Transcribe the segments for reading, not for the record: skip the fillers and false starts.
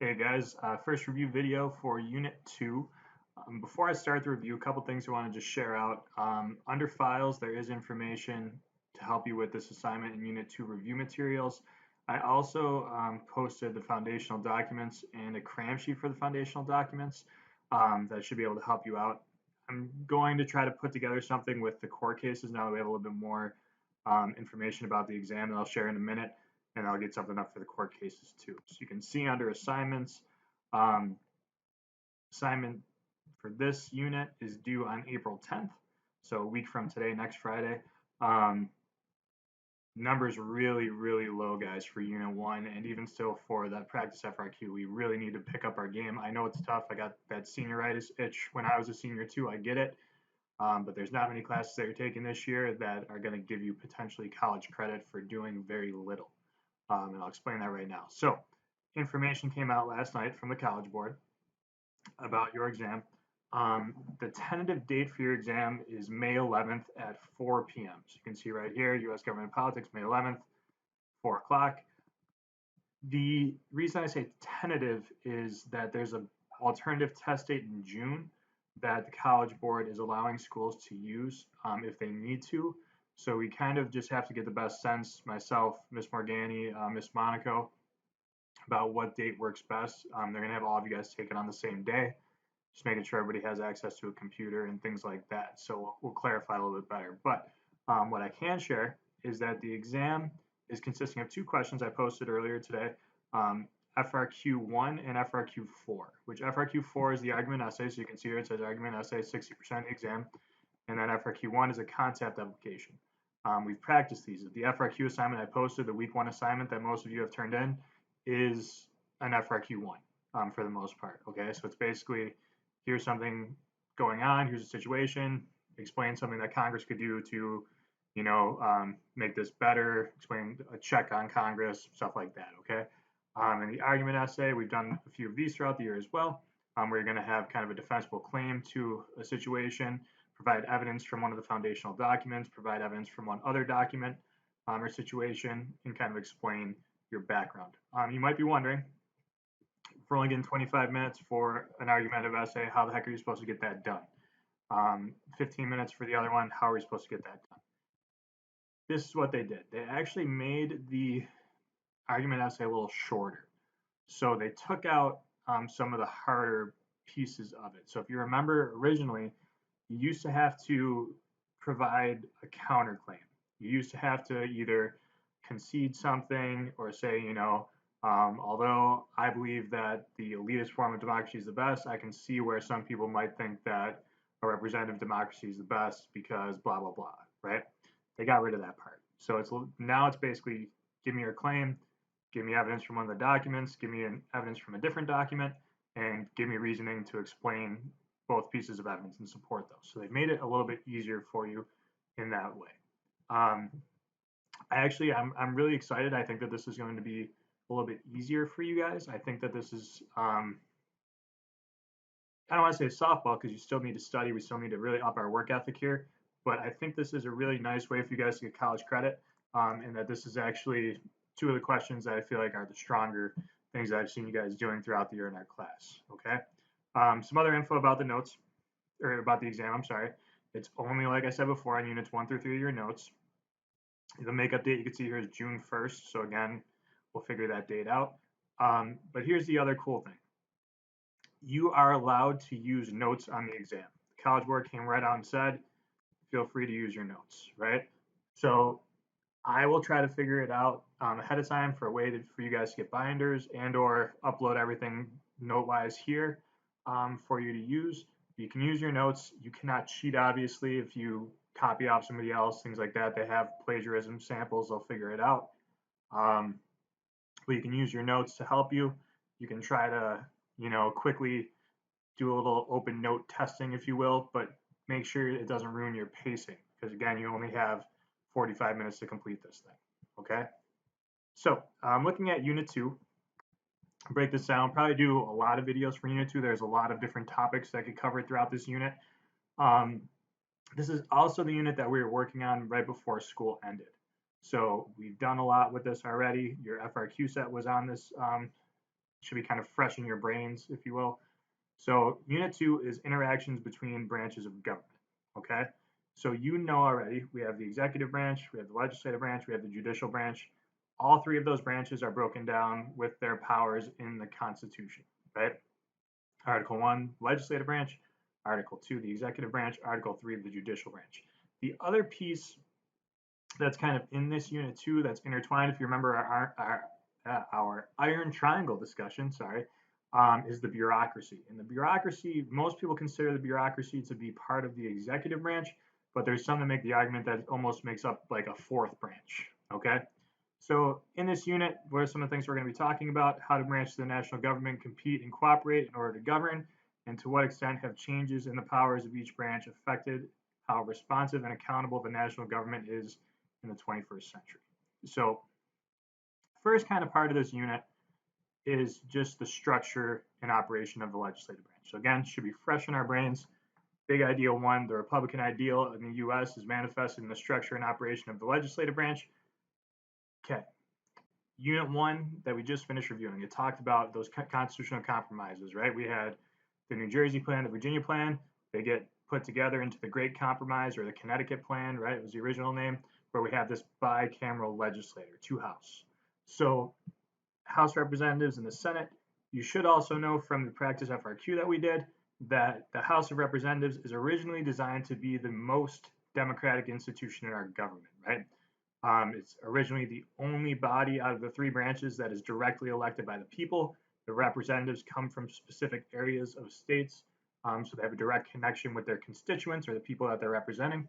Hey guys, first review video for Unit 2. Before I start the review, a couple things I want to just share out. Under Files, there is information to help you with this assignment in Unit 2 review materials. I also posted the foundational documents and a cram sheet for the foundational documents that should be able to help you out. I'm going to try to put together something with the core cases now that we have a little bit more information about the exam that I'll share in a minute, and I'll get something up for the court cases too. So you can see under assignments, um, assignment for this unit is due on April 10th, so a week from today, next Friday. Numbers really low, guys, for Unit 1, and even still for that practice FRQ. We really need to pick up our game. I know it's tough. I got that senioritis itch when I was a senior too. I get it. But there's not many classes that you're taking this year that are going to give you potentially college credit for doing very little. And I'll explain that right now. So, information came out last night from the College Board about your exam. The tentative date for your exam is May 11th at 4 p.m. So you can see right here, U.S. Government Politics, May 11th, 4 o'clock. The reason I say tentative is that there's an alternative test date in June that the College Board is allowing schools to use if they need to. So we kind of just have to get the best sense, myself, Miss Morgani, Miss Monaco, about what date works best. They're going to have all of you guys take it on the same day, just making sure everybody has access to a computer and things like that. So we'll clarify a little bit better. But what I can share is that the exam is consisting of two questions I posted earlier today, FRQ1 and FRQ4, which FRQ4 is the argument essay. So you can see here it says argument essay, 60% exam. And then FRQ1 is a concept application. We've practiced these. The FRQ assignment I posted, the week 1 assignment that most of you have turned in, is an FRQ1 for the most part. Okay, so it's basically here's something going on, here's a situation, explain something that Congress could do to, make this better, explain a check on Congress, stuff like that. Okay, and the argument essay, we've done a few of these throughout the year as well, where you're going to have kind of a defensible claim to a situation, provide evidence from one of the foundational documents, provide evidence from one other document or situation, and kind of explain your background. You might be wondering, if we're only getting 25 minutes for an argumentative essay, how the heck are you supposed to get that done? 15 minutes for the other one, how are we supposed to get that done? This is what they did. They actually made the argument essay a little shorter. So they took out some of the harder pieces of it. So if you remember originally, you used to have to provide a counterclaim. You used to have to either concede something or say, although I believe that the elitist form of democracy is the best, I can see where some people might think that a representative democracy is the best because blah, blah, blah, right? They got rid of that part. So now it's basically give me your claim, give me evidence from one of the documents, give me evidence from a different document, and give me reasoning to explain both pieces of evidence and support those. So they've made it a little bit easier for you in that way. I'm really excited. I think that this is going to be a little bit easier for you guys. I think that this is, I don't want to say softball because you still need to study. We still need to really up our work ethic here. But I think this is a really nice way for you guys to get college credit, and that this is actually two of the questions that I feel like are the stronger things that I've seen you guys doing throughout the year in our class. Okay. Some other info about the notes, or about the exam, I'm sorry. It's only, like I said before, on units 1 through 3 of your notes. The makeup date you can see here is June 1st. So again, we'll figure that date out. But here's the other cool thing. You are allowed to use notes on the exam. The College Board came right out and said, feel free to use your notes, right? So I will try to figure it out ahead of time for a way for you guys to get binders and or upload everything note-wise here for you to use. You can use your notes. You cannot cheat, obviously, if you copy off somebody else, things like that. They have plagiarism samples. They'll figure it out. But you can use your notes to help you. You can try to, quickly do a little open note testing, if you will, but make sure it doesn't ruin your pacing because, again, you only have 45 minutes to complete this thing, okay? So I'm looking at Unit 2. Break this down, probably do a lot of videos for Unit 2. There's a lot of different topics that could cover throughout this unit. This is also the unit that we were working on right before school ended. So we've done a lot with this already. Your FRQ set was on this should be kind of fresh in your brains, if you will. So Unit 2 is interactions between branches of government, okay? So you know already, we have the executive branch, we have the legislative branch, we have the judicial branch. All three of those branches are broken down with their powers in the Constitution, right? Article 1, legislative branch. Article 2, the executive branch. Article 3, the judicial branch. The other piece that's kind of in this Unit 2 that's intertwined, if you remember our iron triangle discussion, is the bureaucracy. And the bureaucracy, most people consider the bureaucracy to be part of the executive branch, but there's some that make the argument that it almost makes up like a fourth branch, okay? So in this unit, what are some of the things we're going to be talking about? How do branches of the national government compete and cooperate in order to govern? And to what extent have changes in the powers of each branch affected how responsive and accountable the national government is in the 21st century? So first kind of part of this unit is just the structure and operation of the legislative branch. So again, should be fresh in our brains. Big ideal one, the Republican ideal in the US is manifested in the structure and operation of the legislative branch. Okay. Unit 1 that we just finished reviewing, it talked about those constitutional compromises, right? We had the New Jersey plan, the Virginia plan. They get put together into the Great Compromise, or the Connecticut plan, right? It was the original name, where we have this bicameral legislature, 2 House. So House Representatives and the Senate. You should also know from the practice FRQ that we did that the House of Representatives is originally designed to be the most democratic institution in our government, right? It's originally the only body out of the 3 branches that is directly elected by the people. The representatives come from specific areas of states, so they have a direct connection with their constituents or the people that they're representing.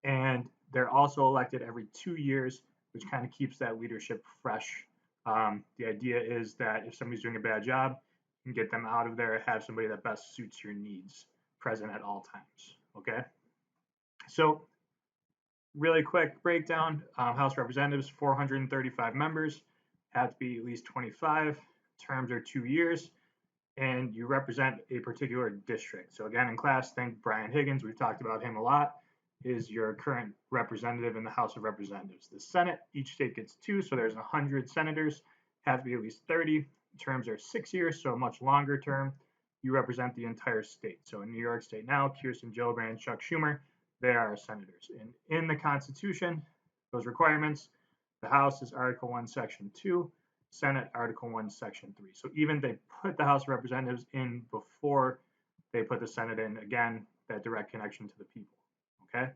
And they're also elected every 2 years, which kind of keeps that leadership fresh. The idea is that if somebody's doing a bad job, you can get them out of there, have somebody that best suits your needs present at all times, okay? So really quick breakdown, House Representatives, 435 members, have to be at least 25, terms are 2 years, and you represent a particular district. So again, in class, think Brian Higgins, we've talked about him a lot, is your current representative in the House of Representatives. The Senate, each state gets 2, so there's 100 senators, have to be at least 30, terms are 6 years, so a much longer term. You represent the entire state. So in New York State now, Kirsten Gillibrand, Chuck Schumer, they are senators. And in the Constitution, those requirements, the House is Article 1, Section 2, Senate, Article 1, Section 3. So even they put the House of Representatives in before they put the Senate in, again, that direct connection to the people, okay?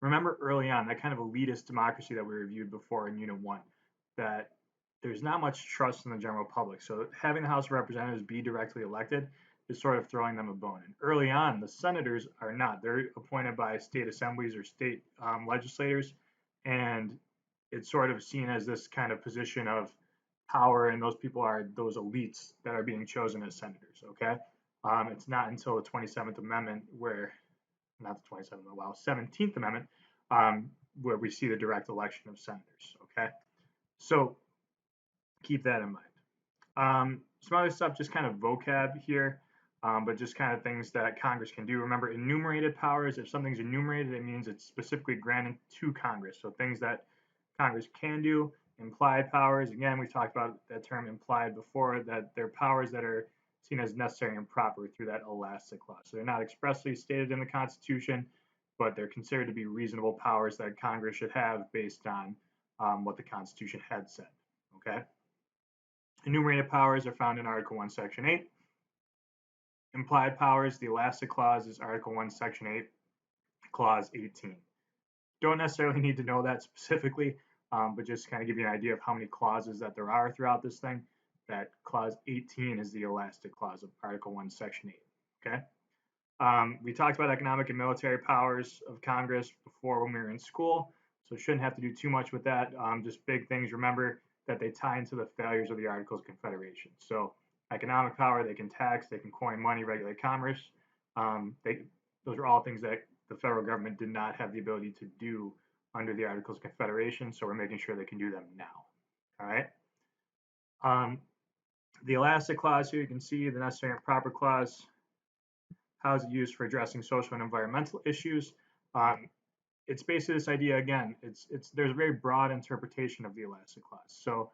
Remember early on, that kind of elitist democracy that we reviewed before in Unit 1, that there's not much trust in the general public. So having the House of Representatives be directly elected is sort of throwing them a bone. And early on, the senators are not. They're appointed by state assemblies or state legislators, and it's sort of seen as this kind of position of power, and those people are those elites that are being chosen as senators, okay? It's not until the 27th Amendment where, not the 27th, wow, 17th Amendment, where we see the direct election of senators, okay? So keep that in mind. Some other stuff, just kind of vocab here, but just kind of things that Congress can do. Remember, enumerated powers, if something's enumerated, it means it's specifically granted to Congress. So things that Congress can do. Implied powers, again, we've talked about that term implied before, that they're powers that are seen as necessary and proper through that elastic clause. So they're not expressly stated in the Constitution, but they're considered to be reasonable powers that Congress should have based on what the Constitution had said, okay? Enumerated powers are found in Article 1, Section 8. Implied powers, the elastic clause is Article 1, Section 8, Clause 18. Don't necessarily need to know that specifically, but just kind of give you an idea of how many clauses that there are throughout this thing. That Clause 18 is the elastic clause of Article 1, Section 8, okay? We talked about economic and military powers of Congress before when we were in school, so shouldn't have to do too much with that. Just big things, remember that they tie into the failures of the Articles of Confederation. So economic power, they can tax, they can coin money, regulate commerce. Those are all things that the federal government did not have the ability to do under the Articles of Confederation, so we're making sure they can do them now, all right? The elastic clause here, you can see the necessary and proper clause. How is it used for addressing social and environmental issues? It's basically this idea, again, there's a very broad interpretation of the elastic clause. So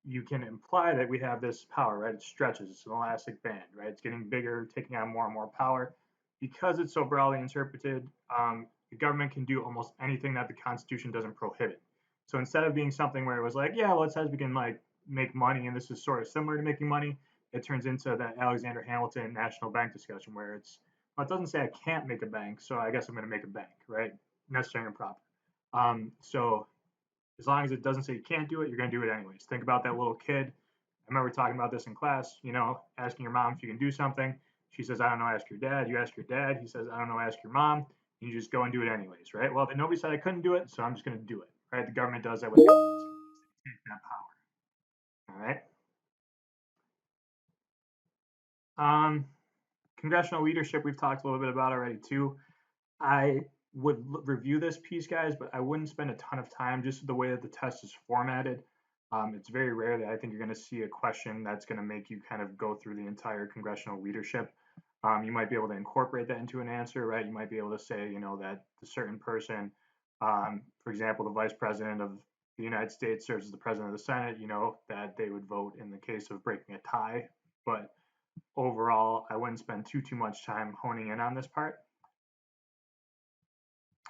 you can imply that we have this power, right? It stretches, it's an elastic band, right? It's getting bigger, taking on more and more power. Because it's so broadly interpreted, the government can do almost anything that the Constitution doesn't prohibit. So instead of being something where it was like, yeah, well, it says we can like make money, and this is sort of similar to making money, it turns into that Alexander Hamilton National Bank discussion where it's, well, it doesn't say I can't make a bank, so I guess I'm going to make a bank, right? Necessary and proper. So as long as it doesn't say you can't do it, you're going to do it anyways. Think about that little kid. I remember talking about this in class, asking your mom if you can do something. She says, I don't know, ask your dad. You ask your dad. He says, I don't know, ask your mom. And you just go and do it anyways, right? Well, then nobody said I couldn't do it, so I'm just going to do it, right? The government does that with that power, all right? Um, Congressional leadership, we've talked a little bit about already too. I would review this piece, guys, but I wouldn't spend a ton of time just the way that the test is formatted. It's very rare that I think you're going to see a question that's going to make you kind of go through the entire congressional leadership. You might be able to incorporate that into an answer, right? You might be able to say, that the certain person, for example, the vice president of the United States serves as the president of the Senate, that they would vote in the case of breaking a tie. But overall, I wouldn't spend too much time honing in on this part.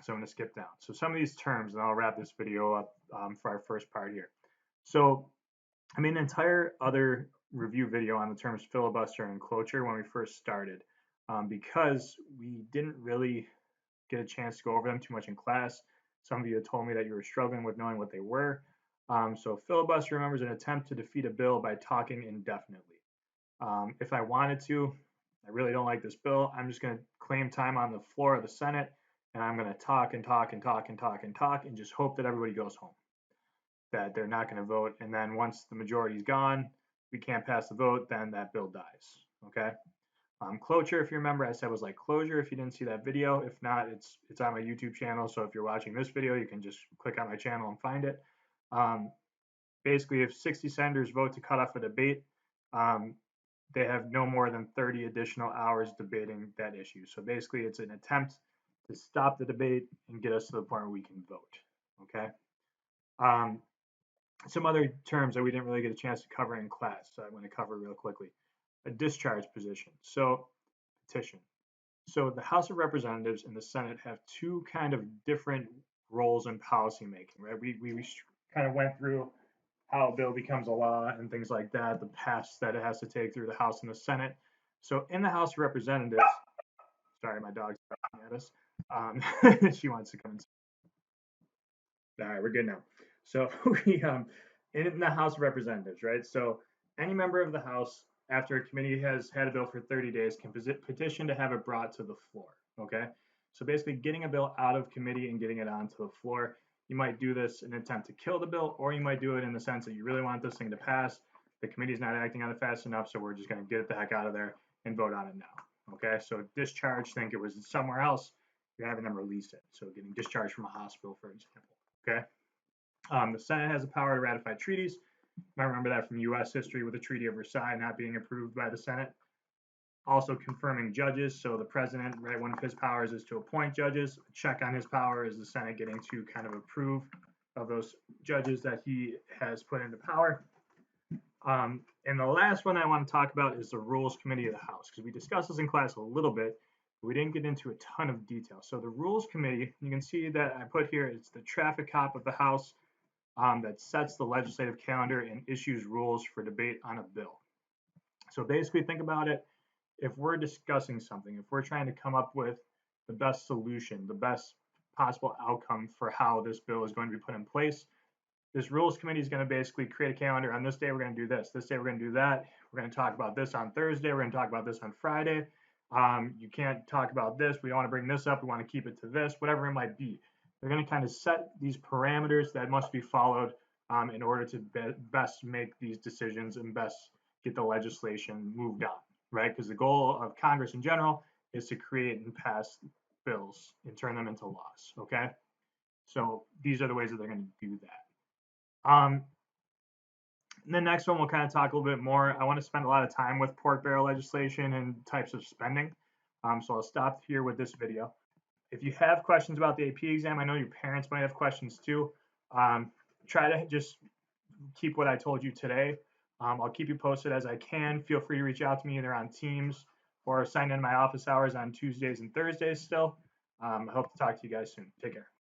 So I'm going to skip down. So some of these terms, and I'll wrap this video up for our first part here. So I made an entire other review video on the terms filibuster and cloture when we first started because we didn't really get a chance to go over them too much in class. Some of you had told me that you were struggling with knowing what they were. So filibuster, remember, is an attempt to defeat a bill by talking indefinitely. If I wanted to, I really don't like this bill, I'm just going to claim time on the floor of the Senate, and I'm going to talk and talk and talk and talk and talk and just hope that everybody goes home, that they're not going to vote. And then once the majority is gone, we can't pass the vote, then that bill dies. Okay. Cloture, if you remember, I said was like closure. If you didn't see that video, if not, it's on my YouTube channel. So if you're watching this video, you can just click on my channel and find it. Basically, if 60 senators vote to cut off a debate, they have no more than 30 additional hours debating that issue. So basically, it's an attempt to stop the debate and get us to the point where we can vote. Okay. Some other terms that we didn't really get a chance to cover in class, so I want to cover real quickly. A discharge position. So petition. So the House of Representatives and the Senate have two kind of different roles in policy making, right? We kind of went through how a bill becomes a law and things like that, the paths that it has to take through the House and the Senate. So in the House of Representatives, sorry, my dog's barking at us. She wants to come inside. All right, we're good now. So we in the House of Representatives, right? So any member of the House, after a committee has had a bill for 30 days, can petition to have it brought to the floor. Okay. So basically, getting a bill out of committee and getting it onto the floor. You might do this in an attempt to kill the bill, or you might do it in the sense that you really want this thing to pass. The committee's not acting on it fast enough, so we're just going to get it the heck out of there and vote on it now. Okay. So discharge, think it was somewhere else. You're having them release it. So getting discharged from a hospital, for example. Okay. The Senate has the power to ratify treaties. I remember that from U.S. history with the Treaty of Versailles not being approved by the Senate. Also confirming judges. So the president, right, one of his powers is to appoint judges. A check on his power is the Senate getting to kind of approve of those judges that he has put into power. And the last one I want to talk about is the Rules Committee of the House, because we discussed this in class a little bit, but we didn't get into a ton of detail. So the Rules Committee, you can see that I put here, it's the traffic cop of the House that sets the legislative calendar and issues rules for debate on a bill. So basically, think about it. If we're discussing something, if we're trying to come up with the best solution, the best possible outcome for how this bill is going to be put in place, this rules committee is going to basically create a calendar. On this day, we're going to do this. This day, we're going to do that. We're going to talk about this on Thursday. We're going to talk about this on Friday. You can't talk about this. We don't want to bring this up. We want to keep it to this, whatever it might be. They're going to kind of set these parameters that must be followed in order to best make these decisions and best get the legislation moved on, right? Because the goal of Congress in general is to create and pass bills and turn them into laws, okay? So these are the ways that they're going to do that. The next one we'll kind of talk a little bit more. I want to spend a lot of time with pork barrel legislation and types of spending. So I'll stop here with this video. If you have questions about the AP exam, I know your parents might have questions too. Try to just keep what I told you today. I'll keep you posted as I can. Feel free to reach out to me either on Teams or sign in my office hours on Tuesdays and Thursdays still. I hope to talk to you guys soon. Take care.